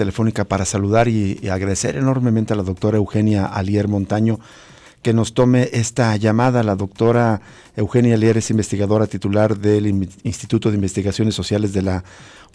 telefónica para saludar y agradecer enormemente a la doctora Eugenia Alier Montaño que nos tome esta llamada. La doctora Eugenia Alier es investigadora titular del Instituto de Investigaciones Sociales de la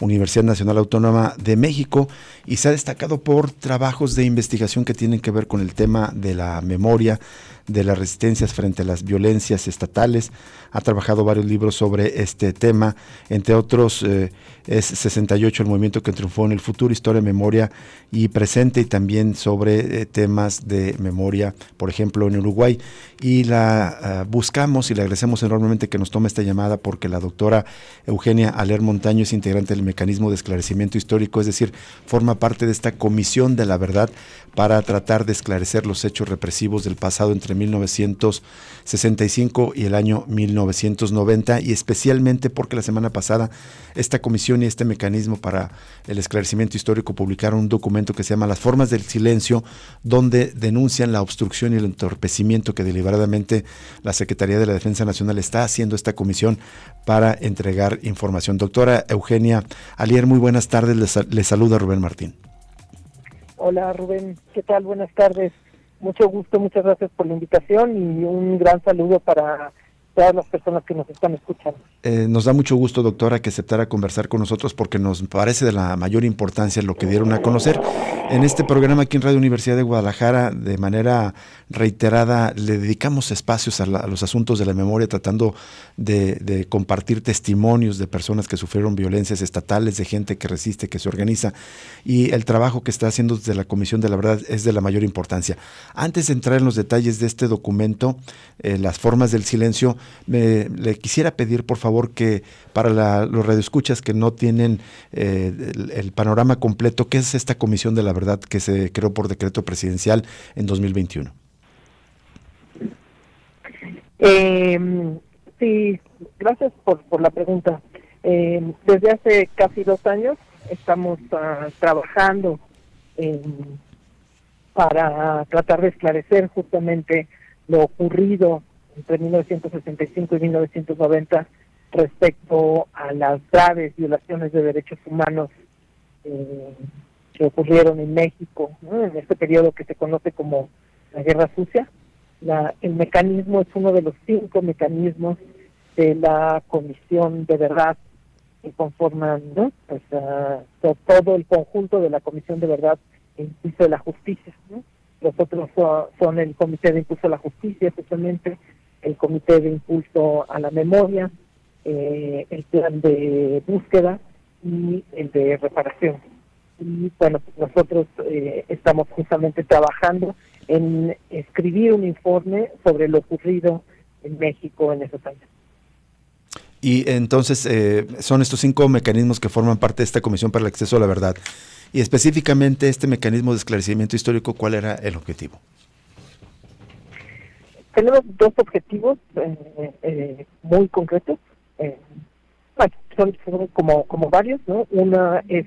Universidad Nacional Autónoma de México y se ha destacado por trabajos de investigación que tienen que ver con el tema de la memoria, de las resistencias frente a las violencias estatales. Ha trabajado varios libros sobre este tema, entre otros es 68, el movimiento que triunfó en el futuro, historia, memoria y presente, y también sobre temas de memoria, por ejemplo, en Uruguay. Y la buscamos y le agradecemos enormemente que nos tome esta llamada porque la doctora Eugenia Alier Montaño es integrante del mecanismo de esclarecimiento histórico, es decir, forma parte de esta comisión de la verdad para tratar de esclarecer los hechos represivos del pasado entre 1965 y el año 1990, y especialmente porque la semana pasada esta comisión y este mecanismo para el esclarecimiento histórico publicaron un documento que se llama Las formas del silencio, donde denuncian la obstrucción y el entorpecimiento que deliberadamente la Secretaría de la Defensa Nacional está haciendo esta comisión para entregar información. Doctora Eugenia Alier, muy buenas tardes, le saluda Rubén Martín. Hola Rubén, ¿qué tal? Buenas tardes. Mucho gusto, muchas gracias por la invitación y un gran saludo para todas las personas que nos están escuchando. Nos da mucho gusto, doctora, que aceptara conversar con nosotros porque nos parece de la mayor importancia lo que dieron a conocer. En este programa aquí en Radio Universidad de Guadalajara, de manera reiterada, le dedicamos espacios a los asuntos de la memoria, tratando de compartir testimonios de personas que sufrieron violencias estatales, de gente que resiste, que se organiza, y el trabajo que está haciendo desde la Comisión de la Verdad es de la mayor importancia. Antes de entrar en los detalles de este documento, Las formas del silencio, le quisiera pedir, por favor, que para los radioescuchas que no tienen el panorama completo, ¿qué es esta Comisión de la Verdad que se creó por decreto presidencial en 2021? Sí, gracias por la pregunta. Desde hace casi 2 años estamos trabajando para tratar de esclarecer justamente lo ocurrido entre 1965 y 1990 respecto a las graves violaciones de derechos humanos que ocurrieron en México, ¿no? En este periodo que se conoce como la Guerra Sucia. El mecanismo es uno de los 5 mecanismos de la Comisión de Verdad que conforman, ¿no? Pues, todo el conjunto de la Comisión de Verdad e Impulso de la Justicia, ¿no? Los otros son el Comité de Impulso a la Justicia, justamente, el Comité de Impulso a la Memoria, el Plan de Búsqueda y el de Reparación. Y bueno, nosotros estamos justamente trabajando en escribir un informe sobre lo ocurrido en México en esos años. Y entonces son estos 5 mecanismos que forman parte de esta Comisión para el Acceso a la Verdad. Y específicamente este mecanismo de esclarecimiento histórico, ¿cuál era el objetivo? Tenemos 2 objetivos muy concretos. Bueno, son como varios, ¿no? Una es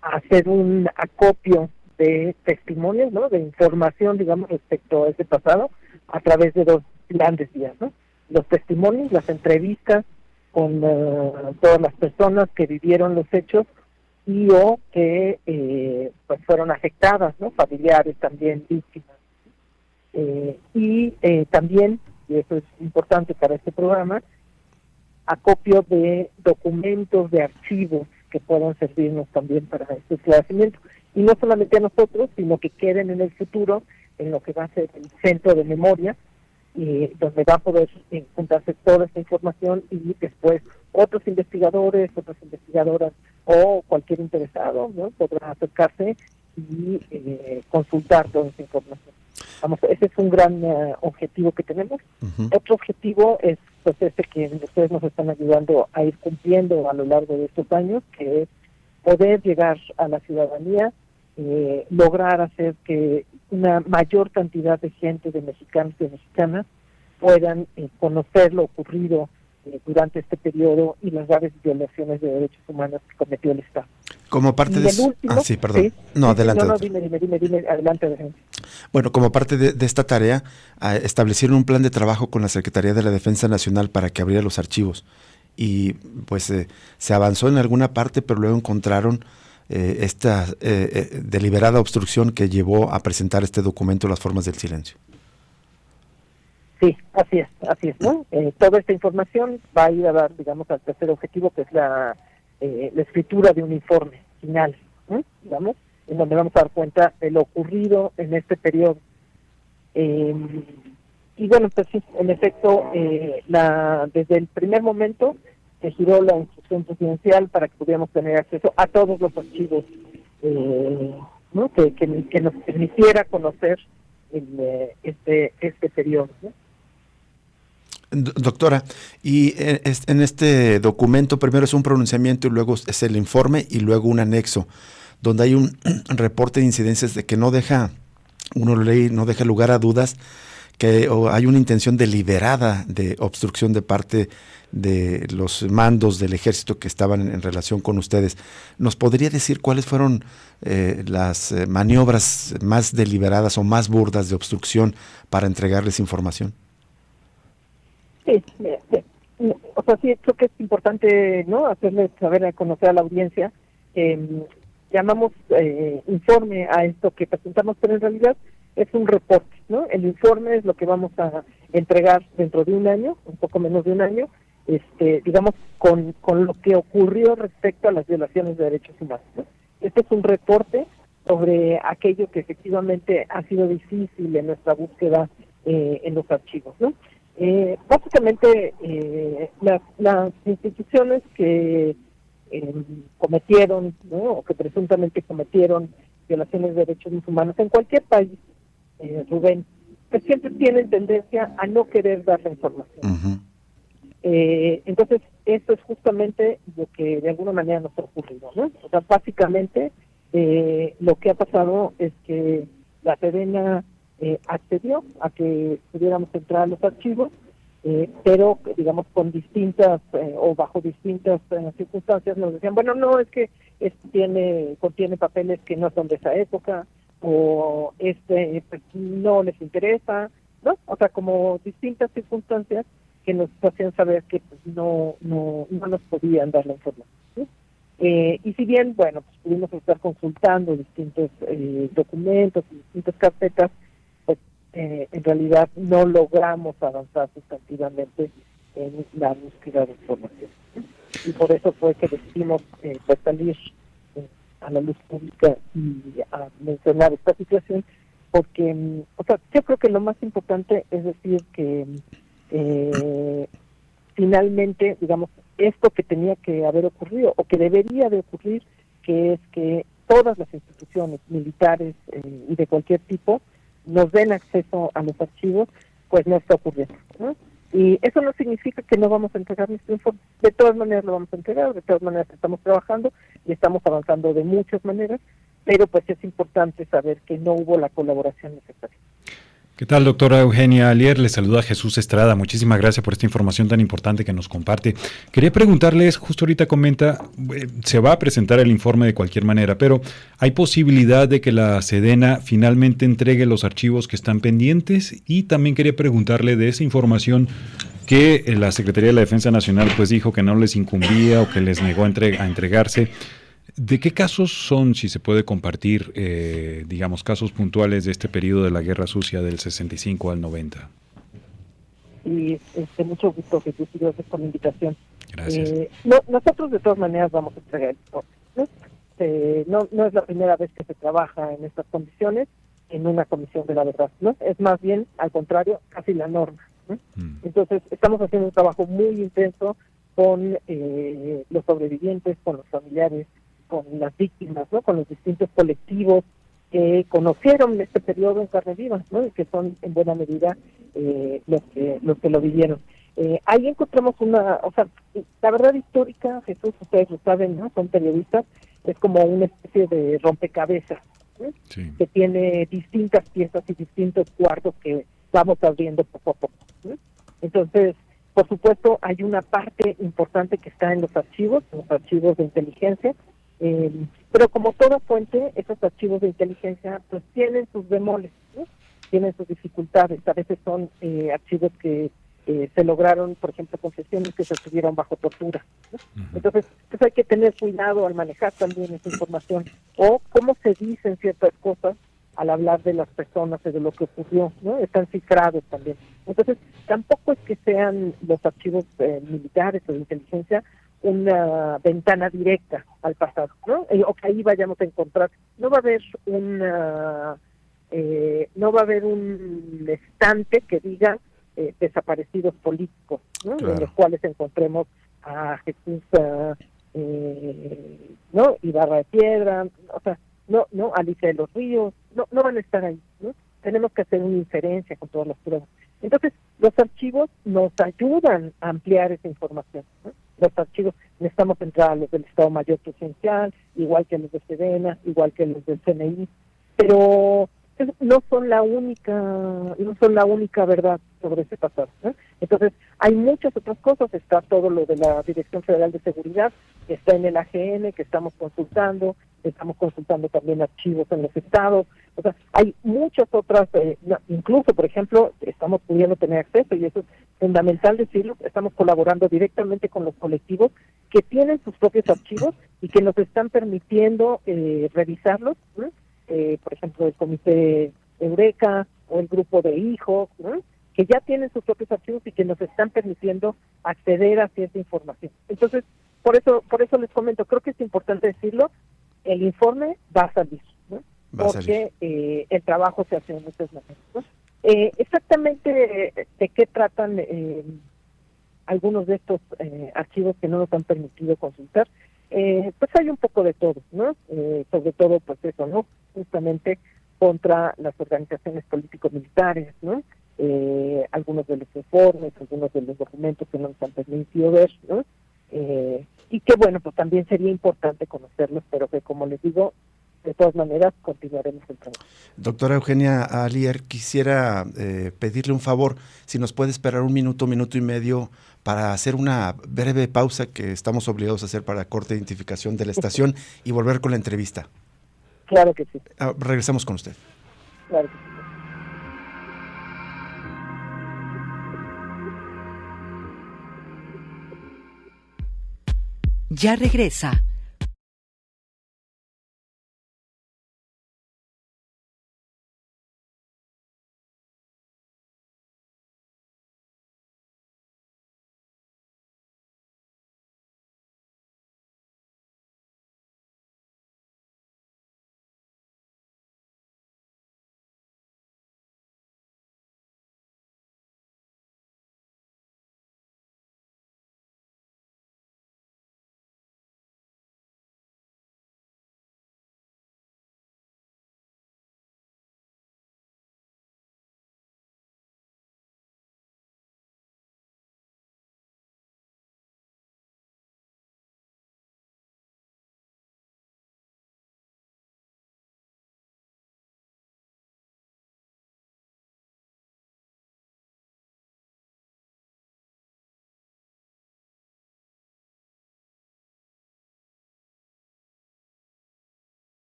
hacer un acopio de testimonios, ¿no? De información, digamos, respecto a ese pasado, a través de 2 grandes vías, ¿no? Los testimonios, las entrevistas con todas las personas que vivieron los hechos y o que pues fueron afectadas, ¿no? Familiares también, víctimas. También, y eso es importante para este programa, acopio de documentos, de archivos que puedan servirnos también para este esclarecimiento. Y no solamente a nosotros, sino que queden en el futuro en lo que va a ser el centro de memoria, donde va a poder juntarse toda esta información y después otros investigadores, otras investigadoras o cualquier interesado, ¿no? Podrá acercarse y consultar toda esta información. Vamos, ese es un gran objetivo que tenemos. Uh-huh. Otro objetivo es pues que ustedes nos están ayudando a ir cumpliendo a lo largo de estos años, que es poder llegar a la ciudadanía, lograr hacer que una mayor cantidad de gente, de mexicanos y de mexicanas, puedan conocer lo ocurrido durante este periodo y las graves violaciones de derechos humanos que cometió el Estado. Como parte de último, sí, perdón. ¿sí? No, adelante. No, dime, adelante. Bueno, como parte de esta tarea, establecieron un plan de trabajo con la Secretaría de la Defensa Nacional para que abriera los archivos. Y pues se avanzó en alguna parte, pero luego encontraron esta deliberada obstrucción que llevó a presentar este documento, Las formas del silencio. Sí, así es, ¿no? Toda esta información va a ir a dar, digamos, al tercer objetivo, que es la escritura de un informe final, ¿no? Digamos, en donde vamos a dar cuenta de lo ocurrido en este periodo. Y bueno, pues sí, en efecto, desde el primer momento se giró la instrucción presidencial para que pudiéramos tener acceso a todos los archivos, ¿no? que nos permitiera conocer este periodo, ¿no? Doctora, y en este documento primero es un pronunciamiento y luego es el informe y luego un anexo, donde hay un reporte de incidencias de que no deja lugar a dudas que hay una intención deliberada de obstrucción de parte de los mandos del ejército que estaban en relación con ustedes. ¿Nos podría decir cuáles fueron las maniobras más deliberadas o más burdas de obstrucción para entregarles información? Sí, o sea, sí, creo que es importante, ¿no?, hacerle saber, a conocer a la audiencia. Llamamos informe a esto que presentamos, pero en realidad es un reporte, ¿no? El informe es lo que vamos a entregar dentro de un año, un poco menos de un año, digamos, con lo que ocurrió respecto a las violaciones de derechos humanos, ¿no? Este es un reporte sobre aquello que efectivamente ha sido difícil en nuestra búsqueda en los archivos, ¿no? Básicamente, las instituciones que cometieron, ¿no?, o que presuntamente cometieron violaciones de derechos humanos en cualquier país, Rubén, que siempre tienen tendencia a no querer dar la información. Uh-huh. Entonces, esto es justamente lo que de alguna manera nos ha ocurrido, ¿no? O sea, básicamente, lo que ha pasado es que la Sedena accedió a que pudiéramos entrar a los archivos, pero digamos con distintas o bajo distintas circunstancias nos decían, bueno, no, es que contiene papeles que no son de esa época, o pues, no les interesa, ¿no? O sea, como distintas circunstancias que nos hacían saber que pues, no nos podían dar la información, ¿sí? Y si bien, bueno, pues pudimos estar consultando distintos documentos y distintas carpetas, pues en realidad no logramos avanzar sustantivamente en la búsqueda de información, ¿sí? Y por eso fue que decidimos pues salir a la luz pública y a mencionar esta situación, porque, o sea, yo creo que lo más importante es decir que finalmente, digamos, esto que tenía que haber ocurrido o que debería de ocurrir, que es que todas las instituciones militares y de cualquier tipo nos den acceso a los archivos, pues no está ocurriendo, ¿no? Y eso no significa que no vamos a entregar nuestro informe. De todas maneras lo vamos a entregar, de todas maneras estamos trabajando y estamos avanzando de muchas maneras, pero pues es importante saber que no hubo la colaboración necesaria. ¿Qué tal, doctora Eugenia Alier? Le saluda Jesús Estrada. Muchísimas gracias por esta información tan importante que nos comparte. Quería preguntarles, justo ahorita comenta, se va a presentar el informe de cualquier manera, pero ¿hay posibilidad de que la Sedena finalmente entregue los archivos que están pendientes? Y también quería preguntarle de esa información que la Secretaría de la Defensa Nacional pues dijo que no les incumbía o que les negó a entregarse. ¿De qué casos son, si se puede compartir, digamos, casos puntuales de este periodo de la Guerra Sucia del 65 al 90? Y mucho gusto, Jesús, y gracias por la invitación. Gracias. Nosotros de todas maneras vamos a entregar el informe, ¿no? No es la primera vez que se trabaja en estas condiciones en una comisión de la verdad, ¿no? Es más bien, al contrario, casi la norma, ¿no? Entonces, estamos haciendo un trabajo muy intenso con los sobrevivientes, con los familiares, con las víctimas, ¿no?, con los distintos colectivos que conocieron este periodo en carne viva, ¿no?, y que son en buena medida los que lo vivieron. Ahí encontramos o sea, la verdad histórica, Jesús, ustedes lo saben, ¿no?, son periodistas, es como una especie de rompecabezas, ¿no?, sí, que tiene distintas piezas y distintos cuartos que vamos abriendo poco a poco, ¿no? Entonces, por supuesto, hay una parte importante que está en los archivos de inteligencia, pero como toda fuente, esos archivos de inteligencia pues tienen sus bemoles, ¿no?, tienen sus dificultades. A veces son archivos que se lograron, por ejemplo, confesiones que se tuvieron bajo tortura, ¿no? Entonces, Entonces hay que tener cuidado al manejar también esa información, o cómo se dicen ciertas cosas al hablar de las personas y de lo que ocurrió, ¿no? Están cifrados también. Entonces, tampoco es que sean los archivos militares o de inteligencia una ventana directa al pasado, ¿no? O que ahí vayamos a encontrar. No va a haber no va a haber un estante que diga desaparecidos políticos, ¿no? Claro. En los cuales encontremos a Jesús, ¿no? Ibarra de Piedra, o sea, no, Alicia de los Ríos, no van a estar ahí, ¿no? Tenemos que hacer una inferencia con todas las pruebas. Entonces, los archivos nos ayudan a ampliar esa información, ¿no? Los archivos, necesitamos entrar a los del Estado Mayor Presidencial, igual que los de Sedena, igual que los del CNI, pero no son la única verdad sobre ese pasado, ¿no? Entonces, hay muchas otras cosas, está todo lo de la Dirección Federal de Seguridad, está en el AGN que estamos consultando también archivos en los estados, o sea, hay muchas otras, incluso, por ejemplo, estamos pudiendo tener acceso, y eso es fundamental decirlo, estamos colaborando directamente con los colectivos que tienen sus propios archivos y que nos están permitiendo revisarlos, ¿no? Por ejemplo, el Comité Eureka o el Grupo de Hijos, ¿no? Que ya tienen sus propios archivos y que nos están permitiendo acceder a cierta información. Entonces, por eso les comento, creo que es importante decirlo, el informe va a salir, ¿no? Porque el trabajo se hace en muchas maneras, ¿no? Exactamente de qué tratan algunos de estos archivos que no nos han permitido consultar, pues hay un poco de todo, ¿no? Sobre todo, pues eso, ¿no? Justamente contra las organizaciones político-militares, ¿no? Algunos de los informes, algunos de los documentos que no nos han permitido ver, ¿no? Y que bueno, pues también sería importante conocerlos, pero que como les digo, de todas maneras continuaremos el trabajo. Doctora Eugenia Alier, quisiera pedirle un favor, si nos puede esperar un minuto y medio para hacer una breve pausa que estamos obligados a hacer para corte de identificación de la estación y volver con la entrevista. Claro que sí. Regresamos con usted. Claro que sí. Ya regresa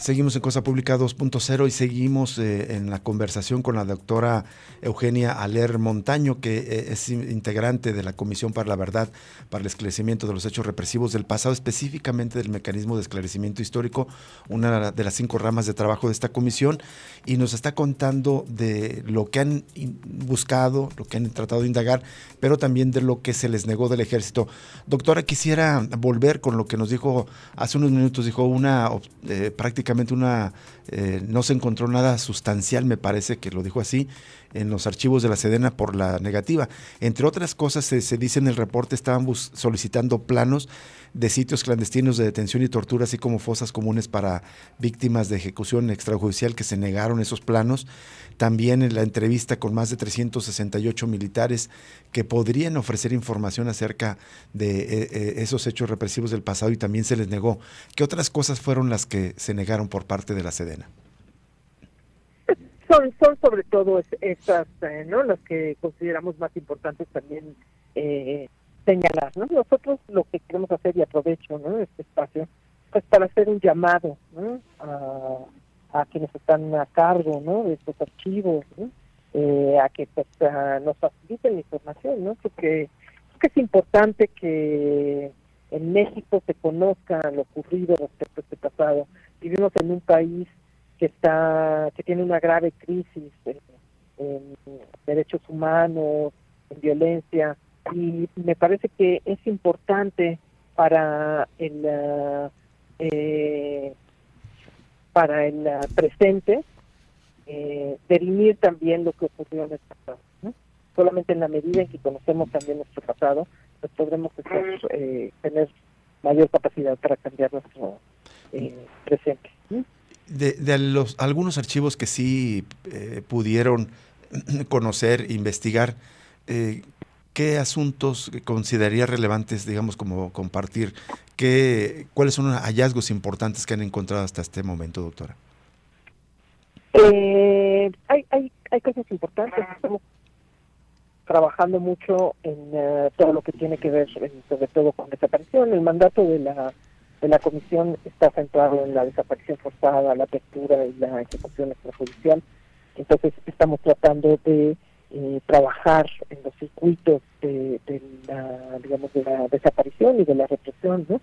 Seguimos en Cosa Pública 2.0 y seguimos en la conversación con la doctora Eugenia Alier Montaño, que es integrante de la Comisión para la Verdad, para el Esclarecimiento de los Hechos Represivos del Pasado, específicamente del Mecanismo de Esclarecimiento Histórico, una de las 5 ramas de trabajo de esta comisión, y nos está contando de lo que han buscado, lo que han tratado de indagar, pero también de lo que se les negó del ejército. Doctora, quisiera volver con lo que nos dijo hace unos minutos. Dijo prácticamente no se encontró nada sustancial, me parece que lo dijo así, en los archivos de la Sedena por la negativa. Entre otras cosas, se dice en el reporte, estaban solicitando planos de sitios clandestinos de detención y tortura, así como fosas comunes para víctimas de ejecución extrajudicial, que se negaron esos planos. También en la entrevista con más de 368 militares que podrían ofrecer información acerca de esos hechos represivos del pasado, y también se les negó. ¿Qué otras cosas fueron las que se negaron por parte de la Sedena? Son sobre todo estas, ¿no?, las que consideramos más importantes también señalar, ¿no? Nosotros lo que queremos hacer, y aprovecho, ¿no?, este espacio, pues para hacer un llamado, ¿no?, a quienes están a cargo, ¿no?, de estos archivos, ¿no?, a que pues nos faciliten la información, ¿no? Creo que es importante que en México se conozca lo ocurrido respecto a este pasado. Vivimos en un país que tiene una grave crisis en derechos humanos, en violencia, y me parece que es importante para el presente derimir también lo que ocurrió en el pasado, ¿no? Solamente en la medida en que conocemos también nuestro pasado, pues podremos tener mayor capacidad para cambiar nuestro presente, ¿no? De algunos archivos que sí pudieron conocer, investigar, ¿qué asuntos consideraría relevantes, digamos, como compartir? ¿Cuáles son los hallazgos importantes que han encontrado hasta este momento, doctora? Hay cosas importantes. Estamos trabajando mucho en todo lo que tiene que ver, sobre todo, con desaparición. El mandato de la comisión está centrado en la desaparición forzada, la apertura y la ejecución extrajudicial. Entonces estamos tratando de trabajar en los circuitos de la desaparición y de la represión, ¿no?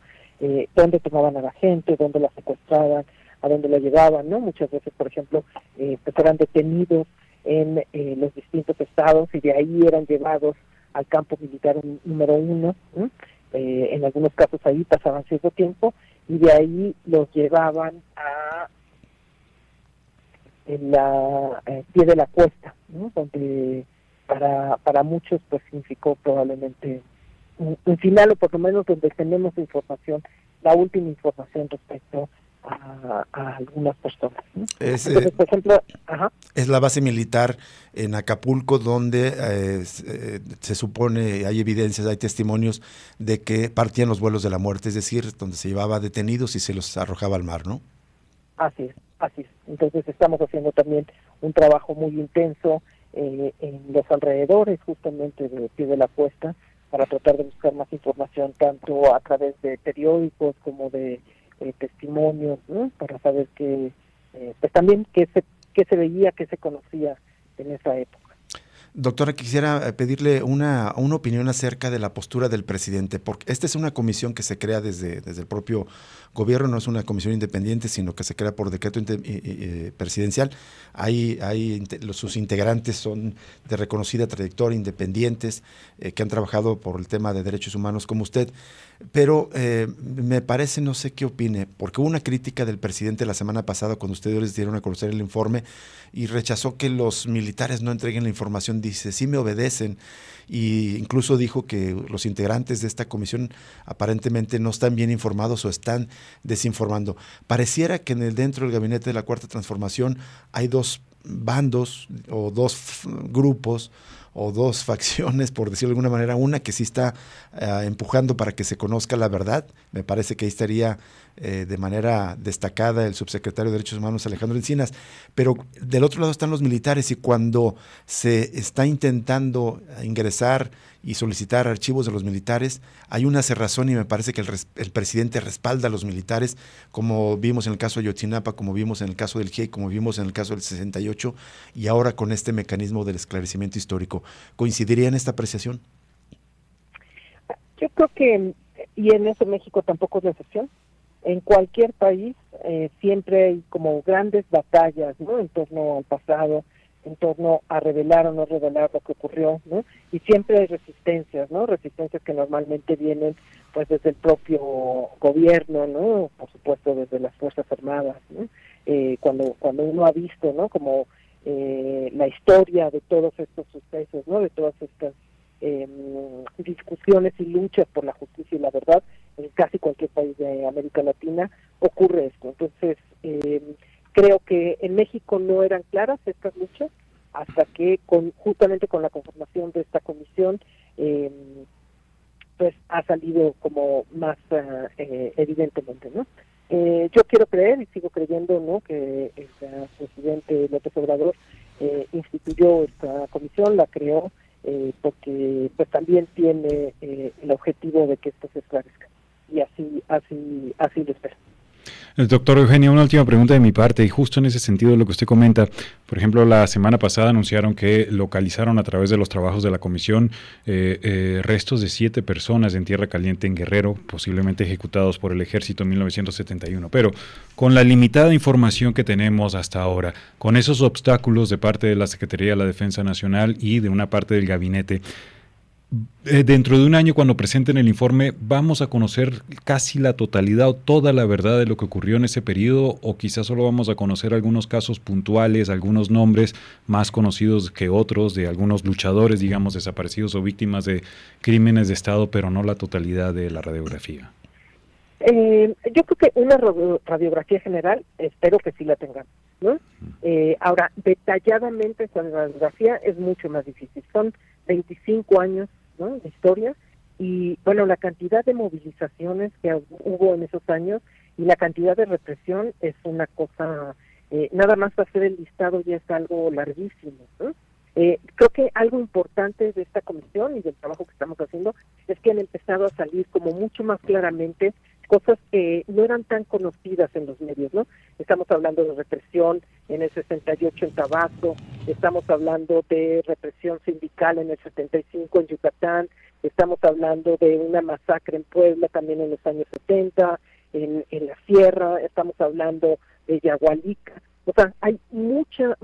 Dónde tomaban a la gente, dónde la secuestraban, a dónde la llevaban, ¿no? Muchas veces, por ejemplo, pues eran detenidos en los distintos estados y de ahí eran llevados al campo militar número 1, ¿no? En algunos casos ahí pasaban cierto tiempo y de ahí los llevaban a pie de la cuesta, ¿no? Donde para muchos pues significó probablemente un final, o por lo menos donde tenemos información, la última información respecto a algunas personas, ¿no? Entonces, por ejemplo, es la base militar en Acapulco, donde se supone, hay evidencias, hay testimonios de que partían los vuelos de la muerte, es decir, donde se llevaba detenidos y se los arrojaba al mar, ¿no? Así es. Entonces estamos haciendo también un trabajo muy intenso en los alrededores, justamente de Pie de la Cuesta, para tratar de buscar más información, tanto a través de periódicos como de testimonios, ¿no? Para saber pues también qué se veía, qué se conocía en esa época. Doctora, quisiera pedirle una opinión acerca de la postura del presidente, porque esta es una comisión que se crea desde el propio gobierno, no es una comisión independiente, sino que se crea por decreto presidencial. Sus integrantes son de reconocida trayectoria, independientes, que han trabajado por el tema de derechos humanos como usted, pero me parece, no sé qué opine, porque hubo una crítica del presidente la semana pasada cuando ustedes dieron a conocer el informe y rechazó que los militares no entreguen la información. Dice, sí me obedecen, y incluso dijo que los integrantes de esta comisión aparentemente no están bien informados o están desinformando. Pareciera que dentro del gabinete de la Cuarta Transformación hay dos bandos o dos grupos o dos facciones, por decirlo de alguna manera. Una que sí está empujando para que se conozca la verdad. Me parece que ahí estaría de manera destacada el subsecretario de Derechos Humanos, Alejandro Encinas, pero del otro lado están los militares, y cuando se está intentando ingresar y solicitar archivos de los militares. Hay una cerrazón y me parece que el presidente respalda a los militares, como vimos en el caso de Ayotzinapa, como vimos en el caso del GIEI, como vimos en el caso del 68, y ahora con este mecanismo del esclarecimiento histórico. ¿Coincidiría en esta apreciación? Yo creo que, y en eso México tampoco es la excepción, en cualquier país siempre hay como grandes batallas, ¿no?, en torno al pasado, en torno a revelar o no revelar lo que ocurrió, ¿no? Y siempre hay resistencias, ¿no? Resistencias que normalmente vienen pues desde el propio gobierno, ¿no? Por supuesto desde las Fuerzas Armadas, ¿no? Cuando uno ha visto, ¿no?, como la historia de todos estos sucesos, ¿no?, de todas estas discusiones y luchas por la justicia y la verdad, en casi cualquier país de América Latina ocurre esto. Entonces, creo que en México no eran claras estas luchas hasta que justamente con la conformación de esta comisión pues ha salido como más evidentemente, ¿no? Yo quiero creer y sigo creyendo, ¿no?, que el presidente López Obrador instituyó esta comisión, la creó porque pues también tiene el objetivo de que esto se esclarezca, y así lo espero. Doctor Eugenia, una última pregunta de mi parte, y justo en ese sentido de lo que usted comenta. Por ejemplo, la semana pasada anunciaron que localizaron a través de los trabajos de la comisión restos de 7 personas en Tierra Caliente, en Guerrero, posiblemente ejecutados por el ejército en 1971. Pero con la limitada información que tenemos hasta ahora, con esos obstáculos de parte de la Secretaría de la Defensa Nacional y de una parte del gabinete, dentro de un año, cuando presenten el informe, ¿vamos a conocer casi la totalidad o toda la verdad de lo que ocurrió en ese periodo? ¿O quizás solo vamos a conocer algunos casos puntuales, algunos nombres más conocidos que otros, de algunos luchadores, digamos, desaparecidos o víctimas de crímenes de Estado, pero no la totalidad de la radiografía? Yo creo que una radiografía general, espero que sí la tengan, ¿no? Ahora, detalladamente esa radiografía es mucho más difícil. Son 25 años, ¿no?, de historia, y bueno, la cantidad de movilizaciones que hubo en esos años y la cantidad de represión es una cosa, nada más hacer el listado ya es algo larguísimo, ¿no? Creo que algo importante de esta comisión y del trabajo que estamos haciendo es que han empezado a salir como mucho más claramente cosas que no eran tan conocidas en los medios, ¿no? Estamos hablando de represión en el 68 en Tabasco, estamos hablando de represión sindical en el 75 en Yucatán, estamos hablando de una masacre en Puebla también en los años 70, en la Sierra, estamos hablando de Yagualica. O sea, hay muchas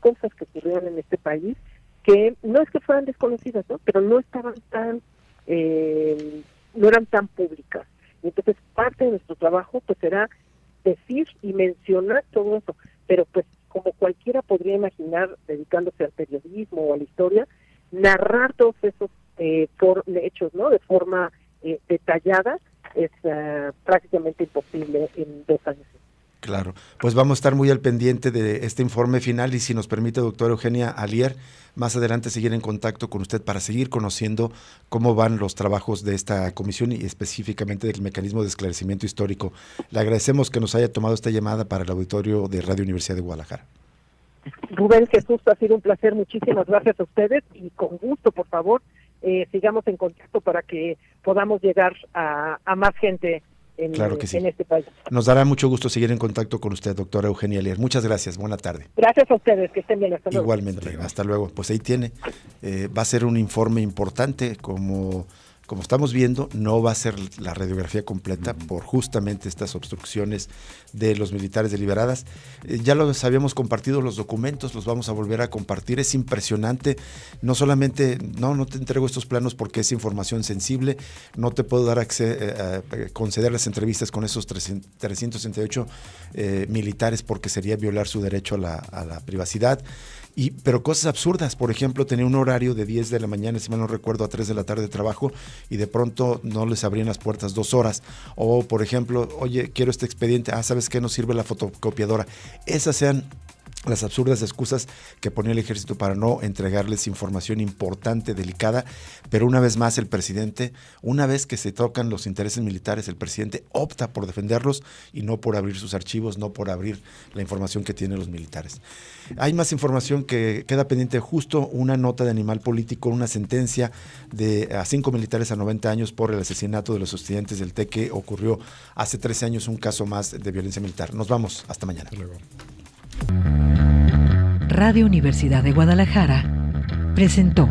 cosas que ocurrieron en este país que no es que fueran desconocidas, ¿no?, pero no estaban no eran tan públicas. Entonces, parte de nuestro trabajo pues será decir y mencionar todo eso, pero pues como cualquiera podría imaginar, dedicándose al periodismo o a la historia, narrar todos esos hechos, ¿no?, de forma detallada es prácticamente imposible en 2 años. Claro, pues vamos a estar muy al pendiente de este informe final, y si nos permite, doctora Eugenia Alier, más adelante seguir en contacto con usted para seguir conociendo cómo van los trabajos de esta comisión y específicamente del mecanismo de esclarecimiento histórico. Le agradecemos que nos haya tomado esta llamada para el auditorio de Radio Universidad de Guadalajara. Rubén, Jesús, ha sido un placer, muchísimas gracias a ustedes, y con gusto, por favor, sigamos en contacto para que podamos llegar a más gente claro que sí, en este país. Nos dará mucho gusto seguir en contacto con usted, doctora Eugenia Alier. Muchas gracias, buena tarde. Gracias a ustedes, que estén bien, hasta luego. Igualmente, hasta luego. Pues ahí tiene, va a ser un informe importante, como estamos viendo, no va a ser la radiografía completa por justamente estas obstrucciones de los militares deliberadas. Ya los habíamos compartido los documentos, los vamos a volver a compartir. Es impresionante, no solamente, no te entrego estos planos porque es información sensible, no te puedo dar conceder las entrevistas con esos 368 militares porque sería violar su derecho a la privacidad. Pero cosas absurdas, por ejemplo, tenía un horario de 10 de la mañana, si mal no recuerdo, a 3 de la tarde de trabajo, y de pronto no les abrían las puertas 2 horas. O, por ejemplo, oye, quiero este expediente, ¿sabes qué? No sirve la fotocopiadora. Esas sean las absurdas excusas que ponía el ejército para no entregarles información importante, delicada, pero una vez más el presidente, una vez que se tocan los intereses militares, el presidente opta por defenderlos y no por abrir sus archivos, no por abrir la información que tienen los militares. Hay más información que queda pendiente, justo una nota de Animal Político, una sentencia a 5 militares a 90 años por el asesinato de los estudiantes del TEC que ocurrió hace 13 años, un caso más de violencia militar. Nos vamos, hasta mañana. Hasta luego. Radio Universidad de Guadalajara presentó